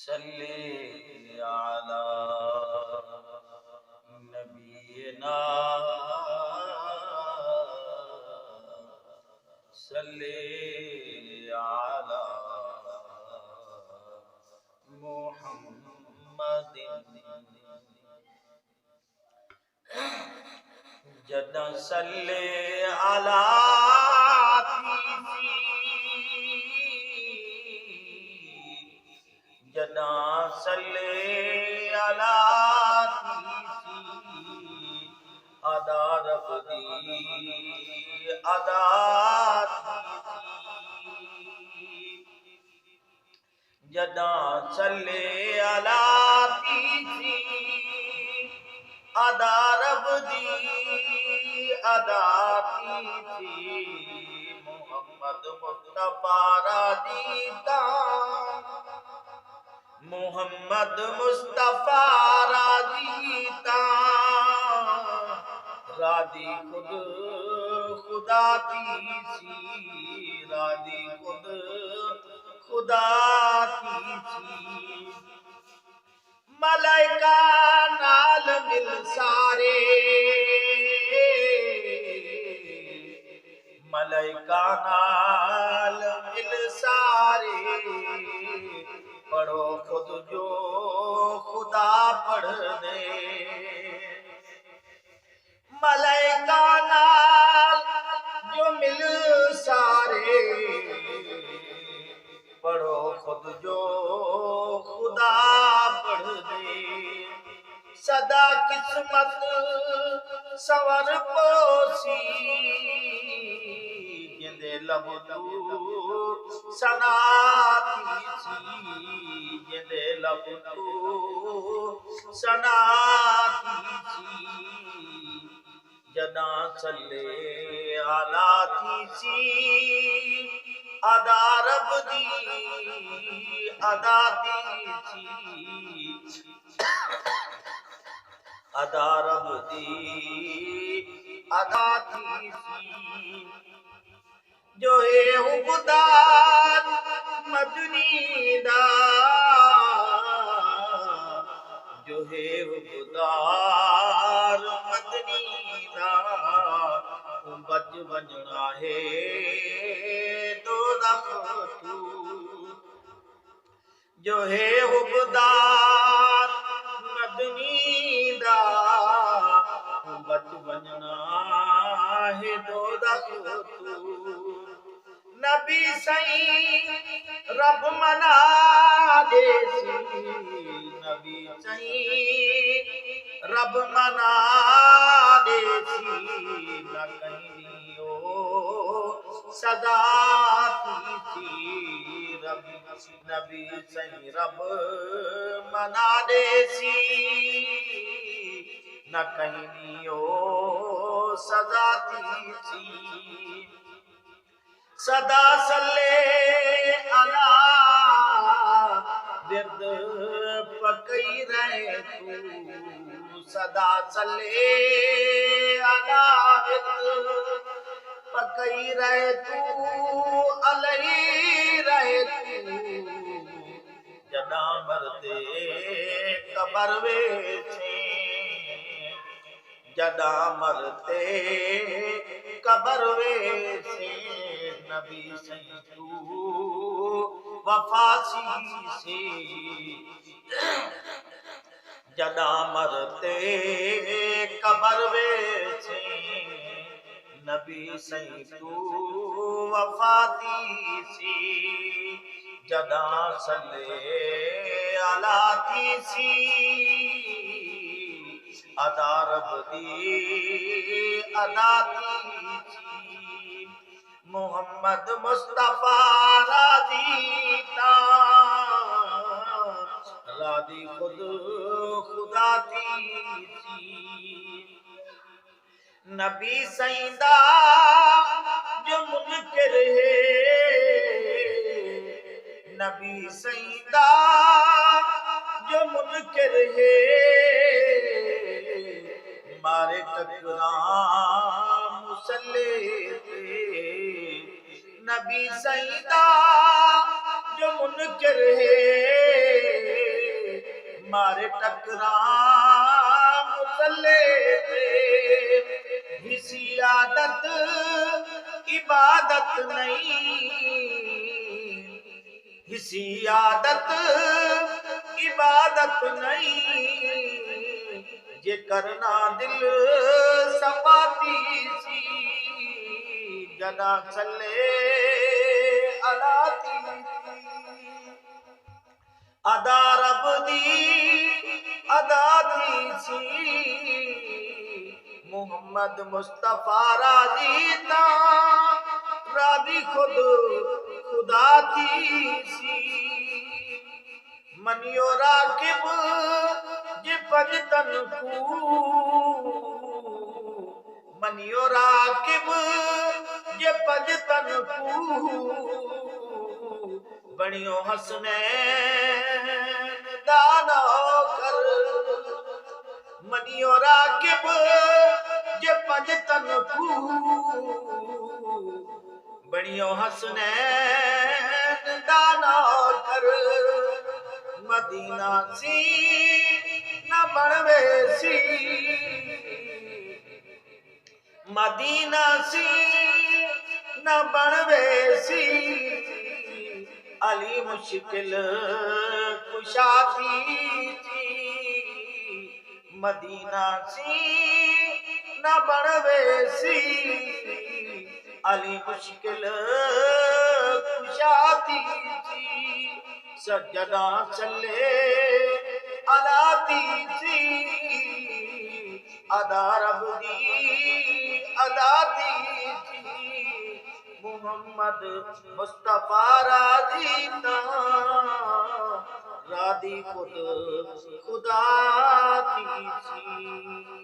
सल्ले अला नबीना सल्ले अला मुहम्मदिन जदा सल्ले अला जदा सल्ले अला अदा रब दी अदा जदा सल्ले अला अदा रब दी अदा मोहम्मद मुस्तफा राजीता मोहम्मद मुस्तफा राजीता राजी खुद खुदा तीसी राजी खुद खुदा तीसी मलाइका नाल मिल सारे मलाइका नाल मिल सारे पढ़ो खुद जो खुदा पढ़ दे मलाइका नाल जो मिल सारे पढ़ो खुद जो खुदा पढ़ दे सदा किस्मत सवर पोसी जिंदे लब तू सनाती सी जिंदे लब तू सनाती सी जदा चले आला थी सी अदा रब दी अदा दी थी अदा रब दी अदा थी सी जो है हुबदार मदनी दा जो है हुबदार मदनी दा बच बनना है दो तू जो है हुबदार मदनी दा बच बनना है दो तू नबी सही रब मना देसी नबी सही रब मना देसी न कहीं ओ सदा थी रबी नबी सही रब मना देसी न कहीं ओ सदा थी सदा सल्ले अला विरद पकई रहे तू सदा सल्ले अला विरद पकई रहे तू अलही रहे तू जदा मरते कबर वे जदा मरते कबर वे से नबी सही तू वफासी से जदा मरते कबर वे से नबी सही तू वफाती से जदा सल्ले अला सी अदा रब दी अदा थी मोहम्मद मुस्तफा राजीता राजी खुद खुदा थी नबी सईदा जो मुनकर है नबी सईदा जो मुनकर है मारे टकरा मुसल्ले नबी सईदा जो मुनकर है मारे टकरा मुसल्ले पे, किसी आदत इबादत नहीं, किसी आदत इबादत नहीं, ये करना दिल सफाती सी, जना चले अलाती अदा रब दी अदा थी सी, मोहम्मद मुस्तफा राजी ता राजी खुद खुदा थी सी, मनियो राकिब जे भजतन को, मनियो राकिब जे भजतन को, बणियो हसनैन दानो कर, मनियो राकिब जे भजतन को, बणियो हसनैन दानो कर, मदीना सी न बनवे सी, मदीना सी न बनवे सी, अली मुश्किल कुशाती थी, मदीना सी न बनवे सी, अली मुश्किल कुशाती थी, सज्जदा चले अलाती थी, अदा रब दी अदा थी, मोहम्मद मुस्तफा राजी ता रादी खुद खुदा थी सी।